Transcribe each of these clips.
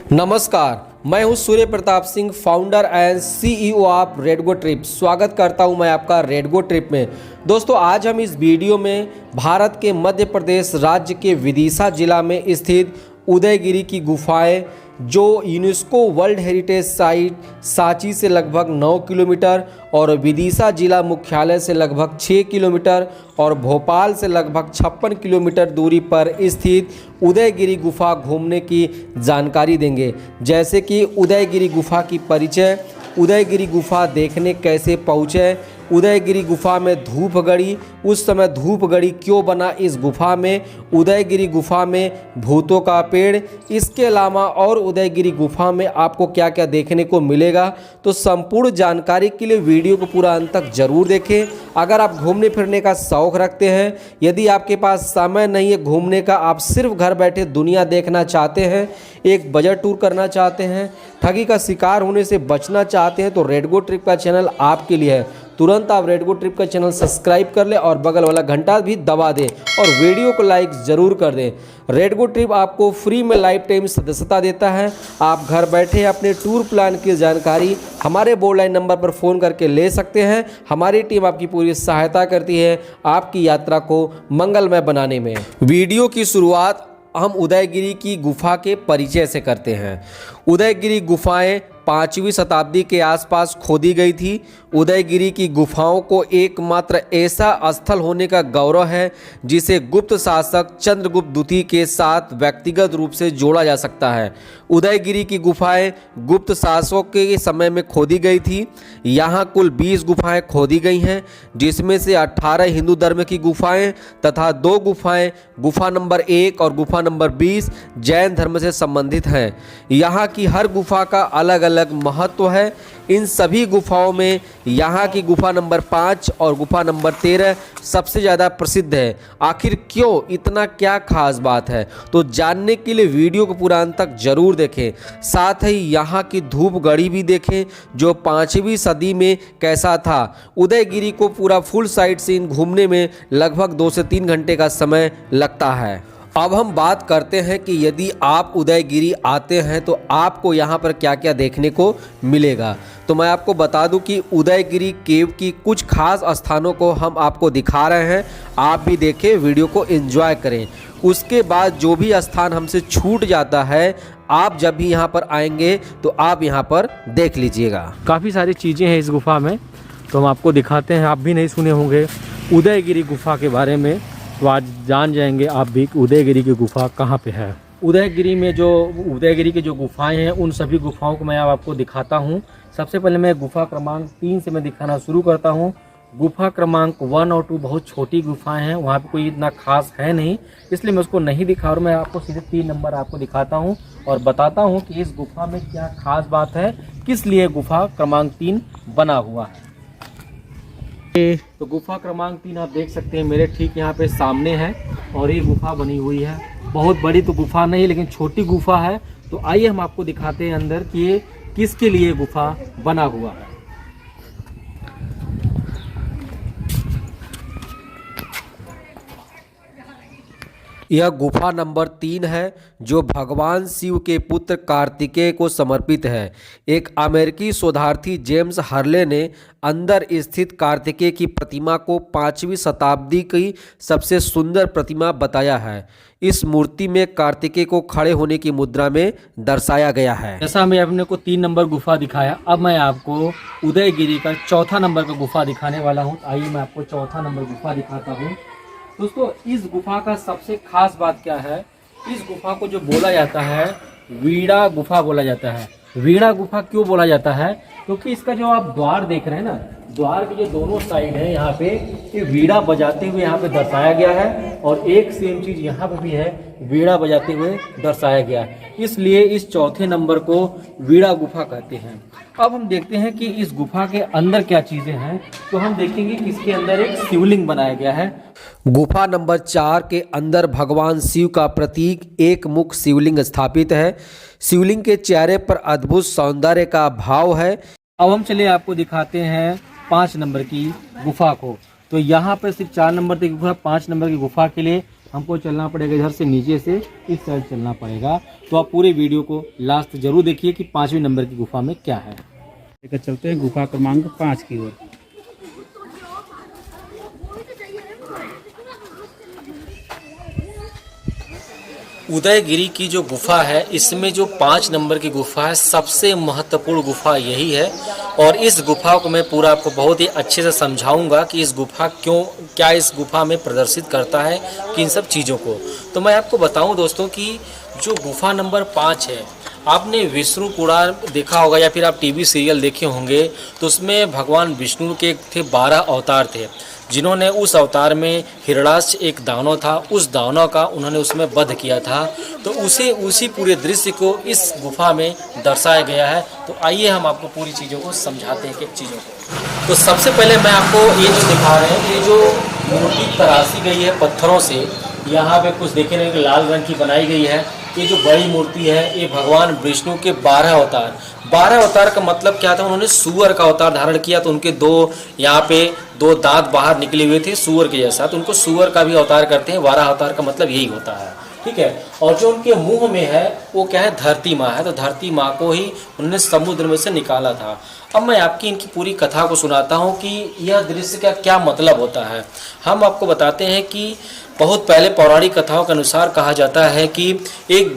नमस्कार, मैं हूं Surya Pratap Singh, founder and CEO of Redgo Trip. स्वागत करता हूं मैं आपका रेडगो ट्रिप में। दोस्तों, आज हम इस वीडियो में भारत के मध्य प्रदेश राज्य के विदिशा जिला में स्थित उदयगिरी की गुफाएं, जो UNESCO world heritage site Sanchi से लगभग 9 किलोमीटर और विदिशा जिला मुख्यालय से लगभग 6 किलोमीटर और भोपाल से लगभग 56 किलोमीटर दूरी पर स्थित उदयगिरी गुफा घूमने की जानकारी देंगे। जैसे कि उदयगिरी गुफा की परिचय, उदयगिरी गुफा देखने कैसे पहुँचे, उदयगिरी गुफा में धूप गड़ी, उस समय धूप गड़ी क्यों बना इस गुफा में, उदयगिरी गुफा में भूतों का पेड़, इसके अलावा और उदयगिरी गुफा में आपको क्या क्या देखने को मिलेगा। तो संपूर्ण जानकारी के लिए वीडियो को पूरा अंत तक जरूर देखें। अगर आप घूमने फिरने का शौक़ रखते हैं, यदि आपके पास समय नहीं है घूमने का, आप सिर्फ घर बैठे दुनिया देखना चाहते हैं, एक बजट टूर करना चाहते हैं, ठगी का शिकार होने से बचना चाहते हैं, तो रेडगो ट्रिप का चैनल आपके लिए है। तुरंत आप रेडगो ट्रिप का चैनल सब्सक्राइब कर लें और बगल वाला घंटा भी दबा दें और वीडियो को लाइक ज़रूर कर दें। रेडगो ट्रिप आपको फ्री में लाइफ टाइम सदस्यता देता है। आप घर बैठे अपने टूर प्लान की जानकारी हमारे बोर्ड लाइन नंबर पर फ़ोन करके ले सकते हैं। हमारी टीम आपकी पूरी सहायता करती है आपकी यात्रा को मंगलमय बनाने में। वीडियो की शुरुआत हम उदयगिरी की गुफा के परिचय से करते हैं। उदयगिरी गुफाएं 5वीं शताब्दी के आसपास खोदी गई थी। उदयगिरी की गुफाओं को एकमात्र ऐसा स्थल होने का गौरव है जिसे गुप्त शासक चंद्रगुप्त द्वितीय के साथ व्यक्तिगत रूप से जोड़ा जा सकता है। उदयगिरी की गुफाएं गुप्त शासकों के समय में खोदी गई थी। यहाँ कुल 20 गुफाएं खोदी गई हैं, जिसमें से 18 हिंदू धर्म की गुफाएं तथा 2 गुफाएं, गुफा नंबर 1 और गुफा नंबर 20 जैन धर्म से संबंधित हैं। यहाँ की हर गुफा का अलग अलग महत्व है। इन सभी गुफाओं में यहाँ की गुफा नंबर 5 और गुफा नंबर 13 सबसे ज़्यादा प्रसिद्ध है। आखिर क्यों, इतना क्या खास बात है, तो जानने के लिए वीडियो को पूरा अंत तक जरूर देखें। साथ ही यहाँ की धूप गड़ी भी देखें जो 5वीं सदी में कैसा था। उदयगिरी को पूरा फुल साइट सीन घूमने में लगभग 2 से 3 घंटे का समय लगता है। अब हम बात करते हैं कि यदि आप उदयगिरी आते हैं तो आपको यहाँ पर क्या क्या देखने को मिलेगा। तो मैं आपको बता दूं कि उदयगिरी केव की कुछ खास स्थानों को हम आपको दिखा रहे हैं। आप भी देखें, वीडियो को एंजॉय करें। उसके बाद जो भी स्थान हमसे छूट जाता है, आप जब भी यहाँ पर आएंगे तो आप यहाँ पर देख लीजिएगा। काफ़ी सारी चीज़ें हैं इस गुफा में, तो हम आपको दिखाते हैं। आप भी नहीं सुने होंगे उदयगिरी गुफा के बारे में, तो आज जान जाएंगे आप भी कि उदयगिरी की गुफा कहाँ पे है। उदयगिरी की जो गुफाएं हैं, उन सभी गुफाओं को मैं आपको दिखाता हूँ। सबसे पहले मैं गुफा क्रमांक 3 से मैं दिखाना शुरू करता हूँ। गुफा क्रमांक 1 और 2 बहुत छोटी गुफाएं हैं, वहाँ पे कोई इतना खास है नहीं, इसलिए मैं उसको नहीं दिखा और मैं आपको सीधे 3 नंबर आपको दिखाता हूँ और बताता हूँ कि इस गुफा में क्या खास बात है, किस लिए गुफा क्रमांक 3 बना हुआ है। तो गुफा क्रमांक 3 आप देख सकते हैं मेरे ठीक यहाँ पे सामने है और ये गुफा बनी हुई है। बहुत बड़ी तो गुफा नहीं, लेकिन छोटी गुफा है। तो आइए हम आपको दिखाते हैं अंदर कि ये किसके लिए गुफा बना हुआ है। यह गुफा नंबर 3 है जो भगवान शिव के पुत्र कार्तिकेय को समर्पित है। एक अमेरिकी शोधार्थी जेम्स हर्ले ने अंदर स्थित कार्तिकेय की प्रतिमा को 5वीं शताब्दी की सबसे सुंदर प्रतिमा बताया है। इस मूर्ति में कार्तिकेय को खड़े होने की मुद्रा में दर्शाया गया है। जैसा मैं अपने को 3 नंबर गुफा दिखाया, अब मैं आपको उदयगिरी का 4था नंबर का गुफा दिखाने वाला हूँ। आइए मैं आपको 4था नंबर गुफा दिखाता हूँ। दोस्तों, इस गुफा का सबसे खास बात क्या है, इस गुफा को जो बोला जाता है वीणा गुफा बोला जाता है। वीणा गुफा क्यों बोला जाता है, क्योंकि इसका जो आप द्वार देख रहे हैं ना, द्वार के जो दोनों साइड है यहाँ पे ये वीणा बजाते हुए यहाँ पे दर्शाया गया है और एक सेम चीज यहाँ पे भी है, वीणा बजाते हुए दर्शाया गया है। इसलिए इस 4थे नंबर को वीणा गुफा कहते हैं। अब हम देखते हैं कि इस गुफा के अंदर क्या चीजें हैं। तो हम देखेंगे कि इसके अंदर एक शिवलिंग बनाया गया है। गुफा नंबर 4 के अंदर भगवान शिव का प्रतीक एक मुख शिवलिंग स्थापित है। शिवलिंग के चेहरे पर अद्भुत सौंदर्य का भाव है। अब हम चलिए आपको दिखाते हैं 5 नंबर की गुफा को। तो यहाँ पर सिर्फ 4 नंबर की गुफा, 5 नंबर की गुफा के लिए हमको चलना पड़ेगा इधर से, नीचे से इस साइड चलना पड़ेगा। तो आप पूरे वीडियो को लास्ट तक जरूर देखिए कि 5वें नंबर की गुफा में क्या है। लेकर चलते हैं गुफा क्रमांक 5 की ओर। उदयगिरी की जो गुफा है, इसमें जो 5 नंबर की गुफा है, सबसे महत्वपूर्ण गुफा यही है। और इस गुफा को मैं पूरा आपको बहुत ही अच्छे से समझाऊंगा कि इस गुफा क्या इस गुफा में प्रदर्शित करता है कि इन सब चीज़ों को। तो मैं आपको बताऊं दोस्तों कि जो गुफा नंबर 5 है, आपने विष्णु पुराण देखा होगा या फिर आप टीवी सीरियल देखे होंगे, तो उसमें भगवान विष्णु के थे 12 अवतार थे, जिन्होंने उस अवतार में हिरणाक्ष एक दानव था, उस दानव का उन्होंने उसमें वध किया था। तो उसी पूरे दृश्य को इस गुफा में दर्शाया गया है। तो आइए हम आपको पूरी चीज़ों को समझाते हैं, एक चीज़ों को। तो सबसे पहले मैं आपको ये जो दिखा रहे हैं, ये जो मूर्ति तराशी गई है पत्थरों से, यहाँ पे कुछ देखने में लाल रंग की बनाई गई है। ये जो बड़ी मूर्ति है, ये भगवान विष्णु के 12 अवतार। 12 अवतार का मतलब क्या था, उन्होंने सूअर का अवतार धारण किया, तो उनके यहाँ पे 2 दांत बाहर निकले हुए थे सूअर के जैसा, तो उनको सूअर का भी अवतार करते हैं। 12 अवतार का मतलब यही होता है, ठीक है। और जो उनके मुंह में है वो क्या है, धरती माँ है। तो धरती माँ को ही उन्होंने समुद्र में से निकाला था। अब मैं आपकी इनकी पूरी कथा को सुनाता हूँ कि यह दृश्य का क्या मतलब होता है। हम आपको बताते हैं कि बहुत पहले पौराणिक कथाओं के अनुसार कहा जाता है कि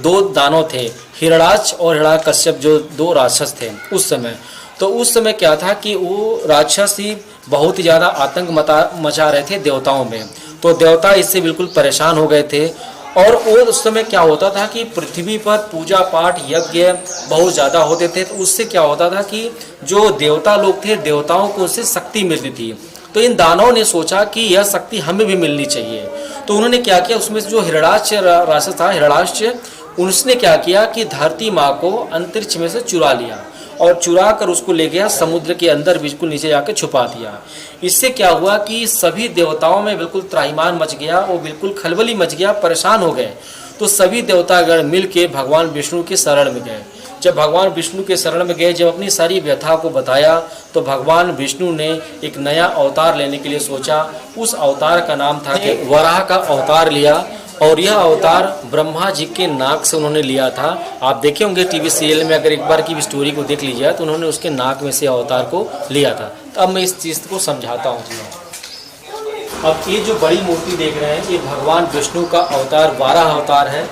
2 दानव थे, हिरणाक्ष और हिरण्यकश्यप, जो 2 राक्षस थे उस समय। तो उस समय क्या था कि वो राक्षस ही बहुत ही ज़्यादा आतंक मचा रहे थे देवताओं में। तो देवता इससे बिल्कुल परेशान हो गए थे। और वो उस समय क्या होता था कि पृथ्वी पर पूजा पाठ यज्ञ बहुत ज़्यादा होते थे। तो उससे क्या होता था कि जो देवता लोग थे, देवताओं को उससे शक्ति मिलती थी। तो इन दानवों ने सोचा कि यह शक्ति हमें भी मिलनी चाहिए। तो उन्होंने क्या किया, उसमें से जो हिरणाक्ष राक्षस था, हिरणाक्ष, उसने क्या किया कि धरती माँ को अंतरिक्ष में से चुरा लिया और चुरा कर उसको ले गया समुद्र के अंदर, बिल्कुल नीचे जाकर छुपा दिया। इससे क्या हुआ कि सभी देवताओं में बिल्कुल त्राहिमाम मच गया, वो बिल्कुल खलबली मच गया, परेशान हो गए। तो सभी देवतागण मिल के भगवान विष्णु के शरण में गए। जब भगवान विष्णु के शरण में गए, जब अपनी सारी व्यथा को बताया, तो भगवान विष्णु ने एक नया अवतार लेने के लिए सोचा। उस अवतार का नाम था कि वराह का अवतार लिया। और यह अवतार ब्रह्मा जी के नाक से उन्होंने लिया था। आप देखे होंगे टीवी सीरियल में, अगर एक बार की भी स्टोरी को देख लीजिए, तो उन्होंने उसके नाक में से अवतार को लिया था। तो अब मैं इस चीज़ को समझाता हूँ जी। अब ये जो बड़ी मूर्ति देख रहे हैं, ये भगवान विष्णु का अवतार 12 अवतार है।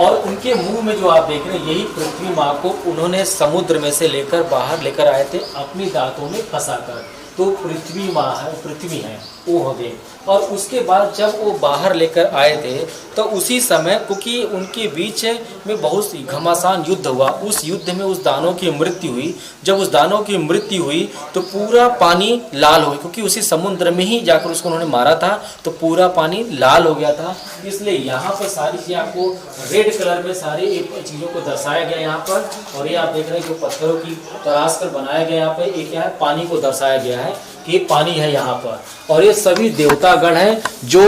और उनके मुंह में जो आप देख रहे हैं, यही पृथ्वी माँ को उन्होंने समुद्र में से लेकर बाहर लेकर आए थे अपनी दांतों में फंसाकर। तो पृथ्वी माँ है, पृथ्वी है, वो हो गए। और उसके बाद जब वो बाहर लेकर आए थे, तो उसी समय, क्योंकि उनके बीच में बहुत सी घमासान युद्ध हुआ, उस युद्ध में उस दानव की मृत्यु हुई। जब उस दानव की मृत्यु हुई तो पूरा पानी लाल हो गया, क्योंकि उसी समुद्र में ही जाकर उसको उन्होंने मारा था, तो पूरा पानी लाल हो गया था। इसलिए यहाँ पर सारी चीज़ें आपको रेड कलर में सारी चीज़ों को दर्शाया गया यहाँ पर। और ये आप देख रहे हैं जो पत्थरों की तराश कर बनाया गया यहाँ पर, ये क्या है, पानी को दर्शाया गया है कि पानी है यहाँ पर। और ये सभी देवतागण हैं जो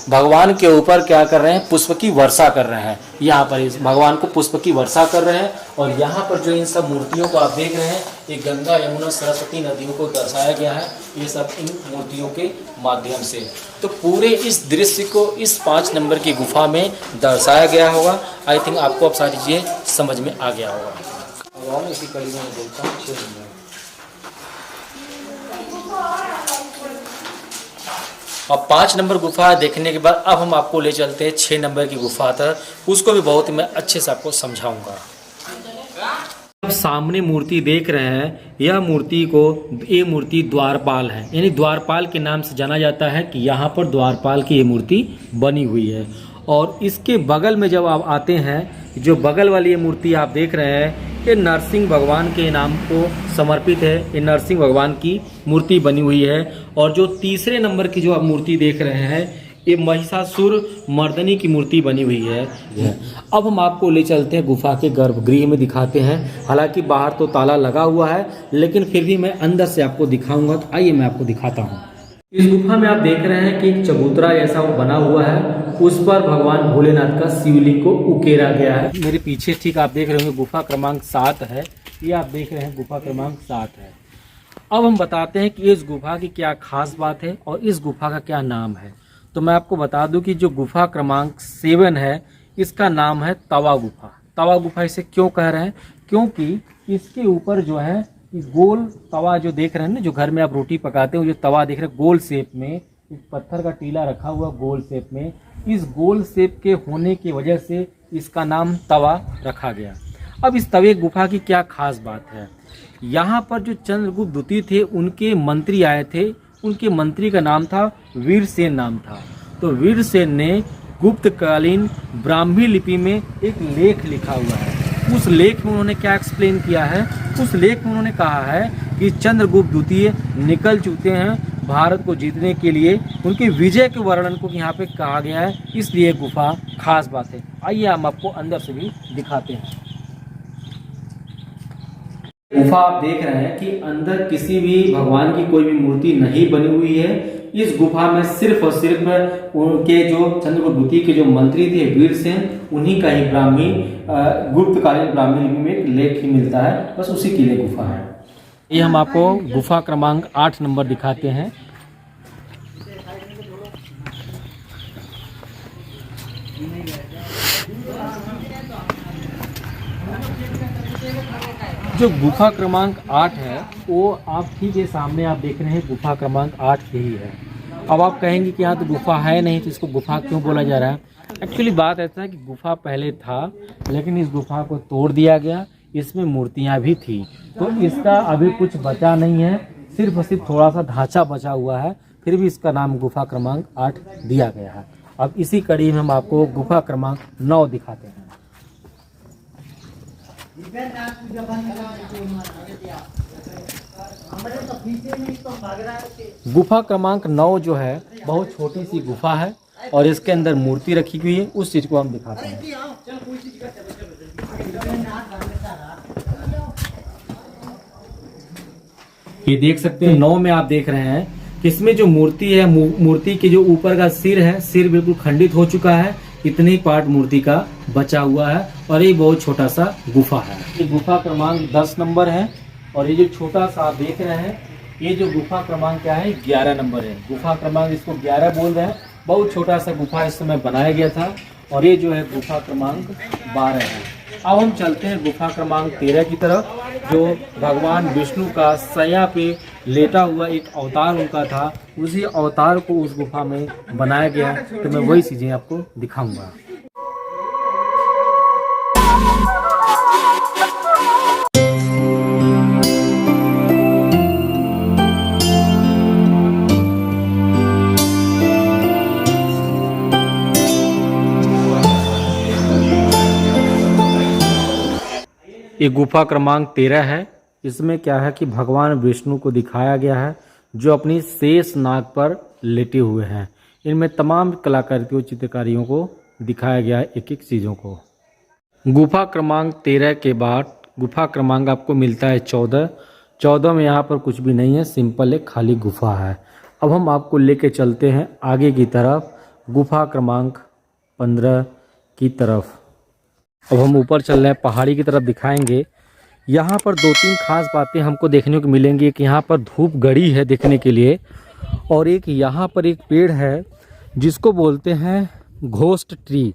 भगवान के ऊपर क्या कर रहे हैं, पुष्प की वर्षा कर रहे हैं। यहाँ पर इस भगवान को पुष्प की वर्षा कर रहे हैं। और यहाँ पर जो इन सब मूर्तियों को आप देख रहे हैं, ये गंगा, यमुना, सरस्वती नदियों को दर्शाया गया है, ये सब इन मूर्तियों के माध्यम से। तो पूरे इस दृश्य को इस 5 नंबर की गुफा में दर्शाया गया होगा। आई थिंक आपको अब सारी चीज़ें समझ में आ गया होगा। इसी कड़ी में बोलता हूँ 6 नंबर। अब 5 नंबर गुफा देखने के बाद अब हम आपको ले चलते हैं 6 नंबर की गुफा तक। उसको भी बहुत मैं अच्छे से आपको समझाऊंगा। अब सामने मूर्ति देख रहे हैं, यह मूर्ति द्वारपाल है, यानी द्वारपाल के नाम से जाना जाता है कि यहाँ पर द्वारपाल की ये मूर्ति बनी हुई है। और इसके बगल में जब आप आते हैं, जो बगल वाली ये मूर्ति आप देख रहे हैं, ये नरसिंह भगवान के नाम को समर्पित है। ये नरसिंह भगवान की मूर्ति बनी हुई है। और जो तीसरे नंबर की जो आप मूर्ति देख रहे हैं, ये महिषासुर मर्दनी की मूर्ति बनी हुई है। अब हम आपको ले चलते हैं गुफा के गर्भगृह में, दिखाते हैं। हालांकि बाहर तो ताला लगा हुआ है, लेकिन फिर भी मैं अंदर से आपको दिखाऊंगा। तो आइए मैं आपको दिखाता हूँ। इस गुफा में आप देख रहे हैं कि एक चबूतरा जैसा वो बना हुआ है, उस पर भगवान भोलेनाथ का शिवलिंग को उकेरा गया है। मेरे पीछे ठीक आप देख रहे होंगे गुफा क्रमांक 7 है। ये आप देख रहे हैं गुफा क्रमांक 7 है। अब हम बताते हैं कि इस गुफा की क्या खास बात है और इस गुफा का क्या नाम है। तो मैं आपको बता दूं कि जो गुफा क्रमांक 7 है इसका नाम है तवा गुफा। तवा गुफा इसे क्यों कह रहे हैं? क्योंकि इसके ऊपर जो है गोल तवा जो देख रहे हैं ना, जो घर में आप रोटी पकाते हो, जो तवा देख रहे हैं गोल शेप में, एक पत्थर का टीला रखा हुआ गोल शेप में, इस गोल शेप के होने की वजह से इसका नाम तवा रखा गया। अब इस तवे गुफा की क्या खास बात है? यहाँ पर जो चंद्रगुप्त द्वितीय थे उनके मंत्री आए थे, उनके मंत्री का नाम था वीरसेन नाम था। तो वीरसेन ने गुप्तकालीन ब्राह्मी लिपि में एक लेख लिखा हुआ है। उस लेख में उन्होंने क्या एक्सप्लेन किया है? उस लेख में उन्होंने कहा है कि चंद्रगुप्त द्वितीय निकल चुके हैं भारत को जीतने के लिए, उनके विजय के वर्णन को यहाँ पे कहा गया है, इसलिए गुफा खास बात है। आइए हम आपको अंदर से भी दिखाते हैं। गुफा आप देख रहे हैं कि अंदर किसी भी भगवान की कोई भी मूर्ति नहीं बनी हुई है। इस गुफा में सिर्फ और सिर्फ उनके जो चंद्रगुप्त द्वितीय के जो मंत्री थे वीरसेन, उन्हीं का ही ब्राह्मी गुप्तकालीन ब्राह्मी लिपि में एक लेख ही मिलता है, बस उसी के लिए गुफा है। ये हम आपको गुफा क्रमांक 8 नंबर दिखाते हैं। जो गुफा क्रमांक 8 है वो आप ठीक है सामने आप देख रहे हैं, गुफा क्रमांक 8 यही है। अब आप कहेंगे कि यहाँ तो गुफा है नहीं, तो इसको गुफा क्यों बोला जा रहा है? एक्चुअली बात ऐसा है कि गुफा पहले था, लेकिन इस गुफा को तोड़ दिया गया, इसमें मूर्तियाँ भी थी, तो इसका अभी कुछ बचा नहीं है, सिर्फ और सिर्फ थोड़ा सा ढांचा बचा हुआ है, फिर भी इसका नाम गुफा क्रमांक 8 दिया गया है। अब इसी कड़ी में हम आपको गुफा क्रमांक 9 दिखाते हैं। गुफा क्रमांक 9 जो है बहुत छोटी सी गुफा है और इसके अंदर मूर्ति रखी हुई है, उस चीज को हम दिखाते हैं। ये देख सकते हैं 9 में आप देख रहे हैं कि इसमें जो मूर्ति है, मूर्ति के जो ऊपर का सिर है, सिर बिल्कुल खंडित हो चुका है, इतने ही पार्ट मूर्ति का बचा हुआ है और ये बहुत छोटा सा गुफा है। ये गुफा क्रमांक 10 नंबर है और ये जो छोटा सा आप देख रहे हैं, ये जो गुफा क्रमांक क्या है 11 नंबर है। गुफा क्रमांक इसको 11 बोल रहे हैं, बहुत छोटा सा गुफा इस समय बनाया गया था और ये जो है गुफा क्रमांक 12 है। अब हम चलते हैं गुफा क्रमांक 13 की तरफ, जो भगवान विष्णु का सैया पे लेटा हुआ एक अवतार उनका था, उसी अवतार को उस गुफा में बनाया गया, तो मैं वही चीजें आपको दिखाऊंगा। ये गुफा क्रमांक 13 है। इसमें क्या है कि भगवान विष्णु को दिखाया गया है जो अपनी शेष नाग पर लेटे हुए हैं। इनमें तमाम कलाकृतियों चित्रकारियों को दिखाया गया है, एक एक चीज़ों को। गुफा क्रमांक 13 के बाद गुफा क्रमांक आपको मिलता है 14। 14 में यहाँ पर कुछ भी नहीं है, सिंपल एक खाली गुफा है। अब हम आपको लेके चलते हैं आगे की तरफ, गुफा क्रमांक 15 की तरफ। अब हम ऊपर चल रहे हैं, पहाड़ी की तरफ दिखाएंगे। यहाँ पर 2-3 खास बातें हमको देखने को मिलेंगी कि यहाँ पर धूप गड़ी है देखने के लिए, और एक यहाँ पर एक पेड़ है जिसको बोलते हैं घोस्ट ट्री।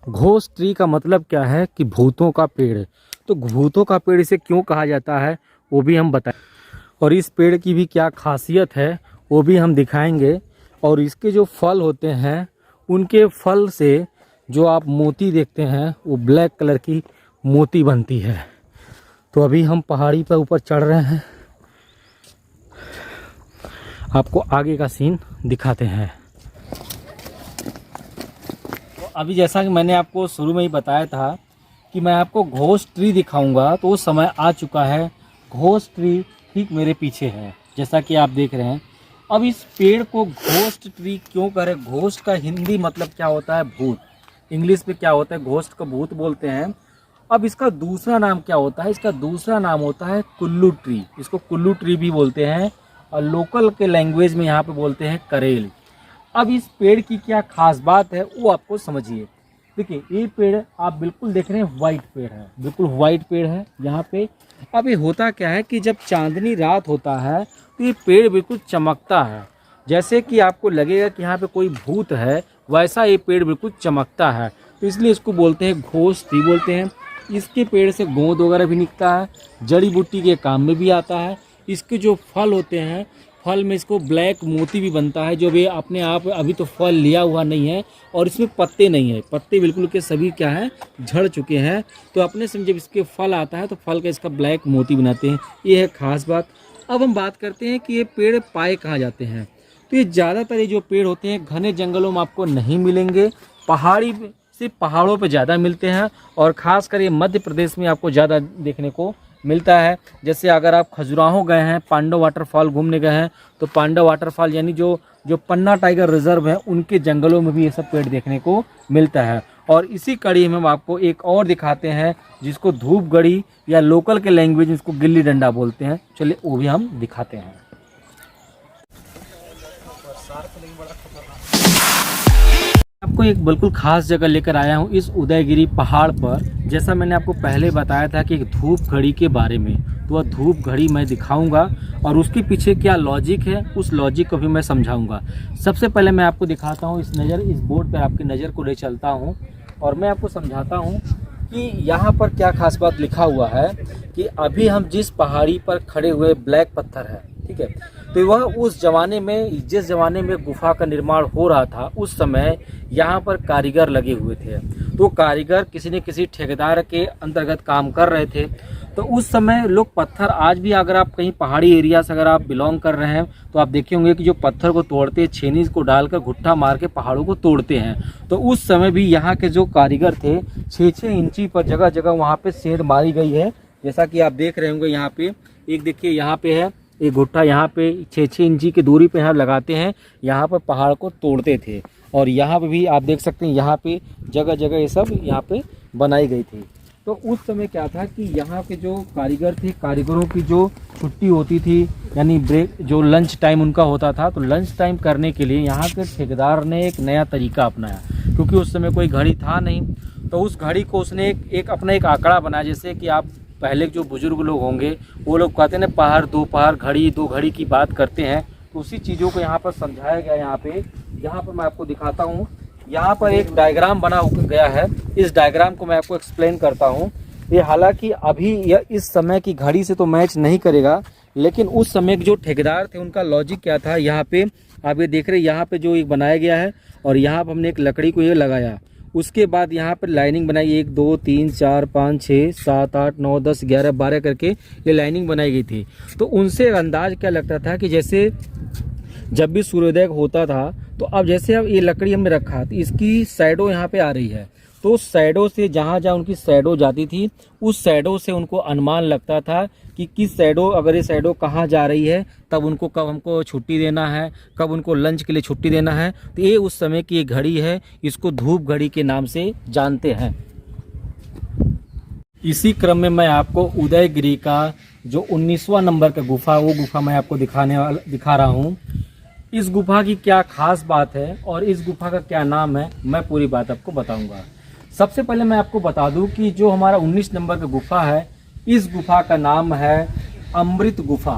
घोस्ट ट्री का मतलब क्या है कि भूतों का पेड़। तो भूतों का पेड़ इसे क्यों कहा जाता है वो भी हम बताएं, और इस पेड़ की भी क्या खासियत है वो भी हम दिखाएंगे। और इसके जो फल होते हैं, उनके फल से जो आप मोती देखते हैं वो ब्लैक कलर की मोती बनती है। तो अभी हम पहाड़ी पर ऊपर चढ़ रहे हैं, आपको आगे का सीन दिखाते हैं। तो अभी जैसा कि मैंने आपको शुरू में ही बताया था कि मैं आपको घोस्ट ट्री दिखाऊंगा, तो वो समय आ चुका है। घोस्ट ट्री ठीक मेरे पीछे है, जैसा कि आप देख रहे हैं। अब इस पेड़ को घोस्ट ट्री क्यों कह रहे हैं? घोस्ट का हिंदी मतलब क्या होता है? भूत। इंग्लिश में क्या होता है? घोस्ट को भूत बोलते हैं। अब इसका दूसरा नाम क्या होता है? इसका दूसरा नाम होता है कुल्लू ट्री। इसको कुल्लू ट्री भी बोलते हैं और लोकल के लैंग्वेज में यहाँ पे बोलते हैं करेल। अब इस पेड़ की क्या खास बात है वो आपको समझिए। देखिए ये पेड़ आप बिल्कुल देख रहे हैं, वाइट पेड़ है, बिल्कुल वाइट पेड़ है यहाँ पे। अब ये होता क्या है कि जब चांदनी रात होता है तो ये पेड़ बिल्कुल चमकता है। जैसे कि आपको लगेगा कि यहाँ पे कोई भूत है, वैसा ये पेड़ बिल्कुल चमकता है। तो इसलिए इसको बोलते हैं घोष्ठी बोलते हैं। इसके पेड़ से गोंद वगैरह भी निकलता है, जड़ी बूटी के काम में भी आता है। इसके जो फल होते हैं, फल में इसको ब्लैक मोती भी बनता है, जो भी अपने आप अभी तो फल लिया हुआ नहीं है और इसमें पत्ते नहीं है, पत्ते बिल्कुल के सभी क्या है झड़ चुके हैं। तो अपने से जब इसके फल आता है तो फल का इसका ब्लैक मोती बनाते हैं, ये है खास बात। अब हम बात करते हैं कि ये पेड़ पाए कहाँ जाते हैं। तो ये ज़्यादातर ये जो पेड़ होते हैं घने जंगलों में आपको नहीं मिलेंगे, पहाड़ी से पहाड़ों पे ज़्यादा मिलते हैं और ख़ास कर ये मध्य प्रदेश में आपको ज़्यादा देखने को मिलता है। जैसे अगर आप खजुराहो गए हैं, पांडव वाटरफॉल घूमने गए हैं, तो पांडव वाटरफॉल यानी जो पन्ना टाइगर रिजर्व है उनके जंगलों में भी ये सब पेड़ देखने को मिलता है। और इसी कड़ी में हम आपको एक और दिखाते हैं जिसको धूपगढ़ी या लोकल के लैंग्वेज में इसको गिल्ली डंडा बोलते हैं। चलिए वो भी हम दिखाते हैं। आपको एक बिल्कुल खास जगह लेकर आया हूँ इस उदयगिरी पहाड़ पर। जैसा मैंने आपको पहले बताया था कि एक धूप घड़ी के बारे में, तो वह धूप घड़ी मैं दिखाऊंगा और उसके पीछे क्या लॉजिक है उस लॉजिक को भी मैं समझाऊंगा। सबसे पहले मैं आपको दिखाता हूँ इस बोर्ड पर आपकी नज़र को ले चलता हूँ और मैं आपको समझाता हूँ कि यहाँ पर क्या खास बात लिखा हुआ है कि अभी हम जिस पहाड़ी पर खड़े हुए ब्लैक पत्थर है, ठीक है, तो वह उस ज़माने में जिस ज़माने में गुफा का निर्माण हो रहा था उस समय यहाँ पर कारीगर लगे हुए थे। तो कारीगर किसी न किसी ठेकेदार के अंतर्गत काम कर रहे थे। तो उस समय लोग पत्थर, आज भी अगर आप कहीं पहाड़ी एरिया से अगर आप बिलोंग कर रहे हैं तो आप देखे होंगे कि जो पत्थर को तोड़ते हैं, छेनी को डालकर घुट्टा मार के पहाड़ों को तोड़ते हैं। तो उस समय भी यहाँ के जो कारीगर थे 6-6 इंची पर जगह जगह वहाँ पे सेंध मारी गई है। जैसा कि आप देख रहे होंगे यहाँ पे एक देखिए यहाँ पे है एक घुट्टा, यहाँ पे 6-6 इंची की दूरी पे यहाँ लगाते हैं, यहाँ पर पहाड़ को तोड़ते थे। और यहाँ पे भी आप देख सकते हैं यहाँ पे जगह जगह ये सब यहाँ पे बनाई गई थी। तो उस समय क्या था कि यहाँ के जो कारीगर थे, कारीगरों की जो छुट्टी होती थी यानी ब्रेक, जो लंच टाइम उनका होता था, तो लंच टाइम करने के लिए यहाँ के ठेकेदार ने एक नया तरीका अपनाया। क्योंकि उस समय कोई घड़ी था नहीं, तो उस घड़ी को उसने एक अपना एक आंकड़ा बनाया। जैसे कि आप पहले जो बुजुर्ग लोग होंगे वो लोग कहते हैं ना पहर दो पहर घड़ी दो घड़ी की बात करते हैं, तो उसी चीज़ों को यहाँ पर समझाया गया। यहाँ पर मैं आपको दिखाता हूँ, यहाँ पर एक डायग्राम बना गया है। इस डायग्राम को मैं आपको एक्सप्लेन करता हूँ। ये हालांकि अभी यह इस समय की घड़ी से तो मैच नहीं करेगा, लेकिन उस समय जो ठेकेदार थे उनका लॉजिक क्या था। यहाँ पे आप ये देख रहे हैं, यहाँ पे जो एक बनाया गया है और यहाँ पर हमने एक लकड़ी को ये लगाया। उसके बाद यहाँ पर लाइनिंग बनाई, 1 2 3 4 5 6 7 8 9 10 11 12 करके ये लाइनिंग बनाई गई थी। तो उनसे अंदाज क्या लगता था कि जैसे जब भी सूर्योदय होता था तो अब जैसे अब ये लकड़ी हमने रखा तो इसकी शैडो यहाँ पे आ रही है, तो शैडो से जहाँ जहाँ उनकी शैडो जाती थी उस शैडो से उनको अनुमान लगता था कि किस शैडो, अगर ये शैडो कहाँ जा रही है, तब उनको कब हमको छुट्टी देना है, कब उनको लंच के लिए छुट्टी देना है। तो ये उस समय की एक घड़ी है, इसको धूप घड़ी के नाम से जानते हैं। इसी क्रम में मैं आपको उदयगिरी का जो 19वां नंबर का गुफा, वो गुफा मैं आपको दिखा रहा हूँ। इस गुफा की क्या खास बात है और इस गुफा का क्या नाम है, मैं पूरी बात आपको बताऊंगा। सबसे पहले मैं आपको बता दूं कि जो हमारा 19 नंबर का गुफा है, इस गुफा का नाम है अमृत गुफा।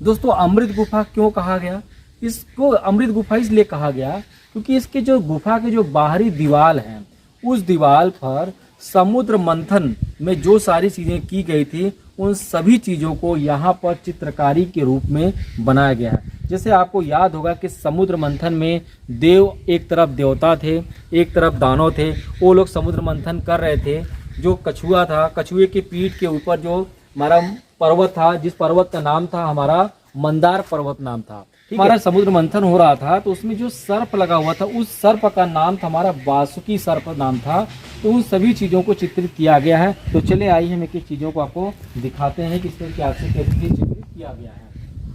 दोस्तों, अमृत गुफा क्यों कहा गया? इसको अमृत गुफा इसलिए कहा गया क्योंकि इसके जो गुफा के जो बाहरी दीवार हैं, उस दीवार पर समुद्र मंथन में जो सारी चीज़ें की गई थी, उन सभी चीज़ों को यहाँ पर चित्रकारी के रूप में बनाया गया है। जैसे आपको याद होगा कि समुद्र मंथन में देव, एक तरफ देवता थे, एक तरफ दानव थे। वो लोग समुद्र मंथन कर रहे थे। जो कछुआ था, कछुए की पीठ के ऊपर जो हमारा पर्वत था, जिस पर्वत का नाम था हमारा मंदार पर्वत नाम था। हमारा समुद्र मंथन हो रहा था तो उसमें जो सर्प लगा हुआ था, उस सर्प का नाम था हमारा वासुकी सर्प नाम था। तो उन सभी चीज़ों को चित्रित किया गया है। तो चले आइए हम एक एक चीज़ों को आपको दिखाते हैं कि इसमें क्या चित्रित किया गया है।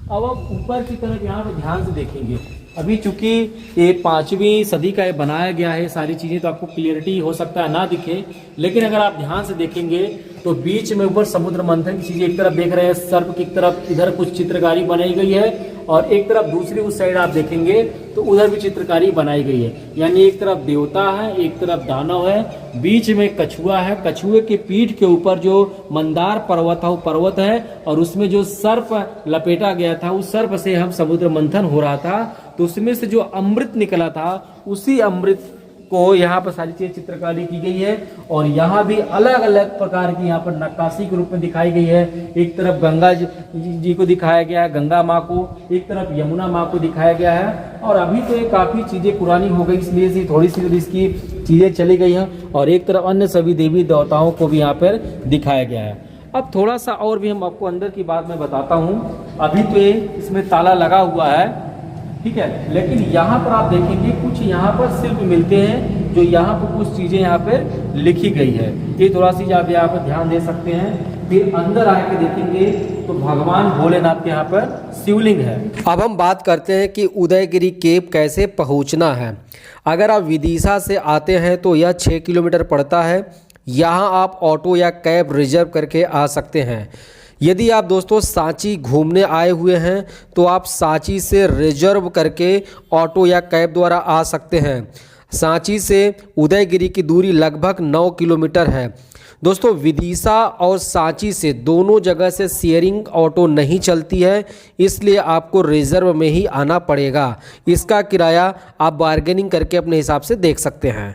अब आप ऊपर की तरफ यहाँ पर ध्यान से देखेंगे, अभी चूंकि ये 5वीं सदी का ये बनाया गया है, सारी चीज़ें तो आपको क्लियरिटी हो सकता है ना दिखे, लेकिन अगर आप ध्यान से देखेंगे तो बीच में ऊपर समुद्र मंथन की चीज़ें एक तरफ देख रहे हैं, सर्प की तरफ इधर कुछ चित्रकारी बनाई गई है और एक तरफ दूसरी उस साइड आप देखेंगे तो उधर भी चित्रकारी बनाई गई है। यानी एक तरफ देवता है, एक तरफ दानव है, बीच में कछुआ है, कछुए के पीठ के ऊपर जो मंदार पर्वत है वो पर्वत है, और उसमें जो सर्प लपेटा गया था उस सर्प से हम समुद्र मंथन हो रहा था, तो उसमें से जो अमृत निकला था उसी अमृत को यहाँ पर सारी चीजें चित्रकारी की गई है। और यहाँ भी अलग अलग प्रकार की यहाँ पर नक्काशी के रूप में दिखाई गई है। एक तरफ गंगा जी को दिखाया गया है, गंगा माँ को, एक तरफ यमुना माँ को दिखाया गया है। और अभी तो ये काफ़ी चीज़ें पुरानी हो गई, इसलिए से थोड़ी सी इसकी चीज़ें चली गई हैं। और एक तरफ अन्य सभी देवी देवताओं को भी यहाँ पर दिखाया गया है। अब थोड़ा सा और भी हम आपको अंदर की बात मैं बताता हूँ। अभी तो ये इसमें ताला लगा हुआ है, ठीक है, लेकिन यहाँ पर आप देखेंगे कुछ यहाँ पर शिल्प मिलते हैं, जो यहाँ पर कुछ चीज़ें यहाँ पर लिखी गई है। ये थोड़ा सी आप यहाँ पर ध्यान दे सकते हैं। फिर अंदर आके देखेंगे तो भगवान भोलेनाथ के यहाँ पर शिवलिंग है। अब हम बात करते हैं कि उदयगिरी केव कैसे पहुँचना है। अगर आप विदिशा से आते हैं तो यह 6 किलोमीटर पड़ता है। यहाँ आप ऑटो या कैब रिजर्व करके आ सकते हैं। यदि आप दोस्तों सांची घूमने आए हुए हैं तो आप सांची से रिजर्व करके ऑटो या कैब द्वारा आ सकते हैं। सांची से उदयगिरी की दूरी लगभग 9 किलोमीटर है। दोस्तों विदिशा और सांची से दोनों जगह से शेयरिंग ऑटो नहीं चलती है, इसलिए आपको रिजर्व में ही आना पड़ेगा। इसका किराया आप बार्गेनिंग करके अपने हिसाब से देख सकते हैं।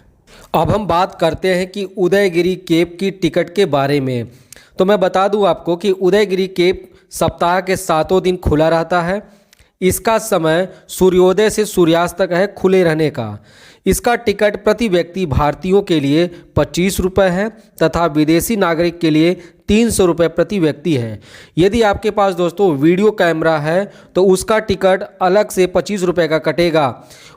अब हम बात करते हैं कि उदयगिरी केव की टिकट के बारे में। तो मैं बता दूं आपको कि उदयगिरी केव सप्ताह के 7 दिन खुला रहता है। इसका समय सूर्योदय से सूर्यास्त तक है खुले रहने का। इसका टिकट प्रति व्यक्ति भारतीयों के लिए 25 रुपये है तथा विदेशी नागरिक के लिए 300 रुपये प्रति व्यक्ति है। यदि आपके पास दोस्तों वीडियो कैमरा है तो उसका टिकट अलग से 25 रुपये का कटेगा।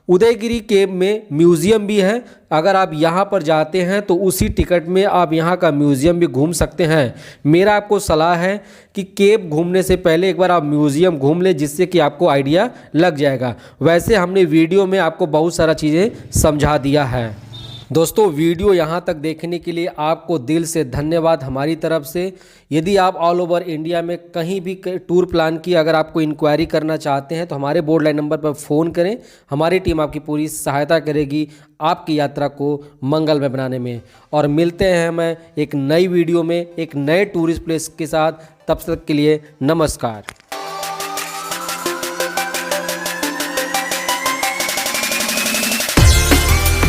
उदयगिरी केव में म्यूज़ियम भी है। अगर आप यहाँ पर जाते हैं तो उसी टिकट में आप यहाँ का म्यूज़ियम भी घूम सकते हैं। मेरा आपको सलाह है कि केव घूमने से पहले एक बार आप म्यूज़ियम घूम लें, जिससे कि आपको आइडिया लग जाएगा। वैसे हमने वीडियो में आपको बहुत सारा चीज़ें समझा दिया है। दोस्तों वीडियो यहाँ तक देखने के लिए आपको दिल से धन्यवाद हमारी तरफ से। यदि आप ऑल ओवर इंडिया में कहीं भी टूर प्लान की अगर आपको इंक्वायरी करना चाहते हैं तो हमारे बोर्ड लाइन नंबर पर फ़ोन करें। हमारी टीम आपकी पूरी सहायता करेगी आपकी यात्रा को मंगलमय बनाने में। और मिलते हैं हमें एक नई वीडियो में एक नए टूरिस्ट प्लेस के साथ। तब तक के लिए नमस्कार।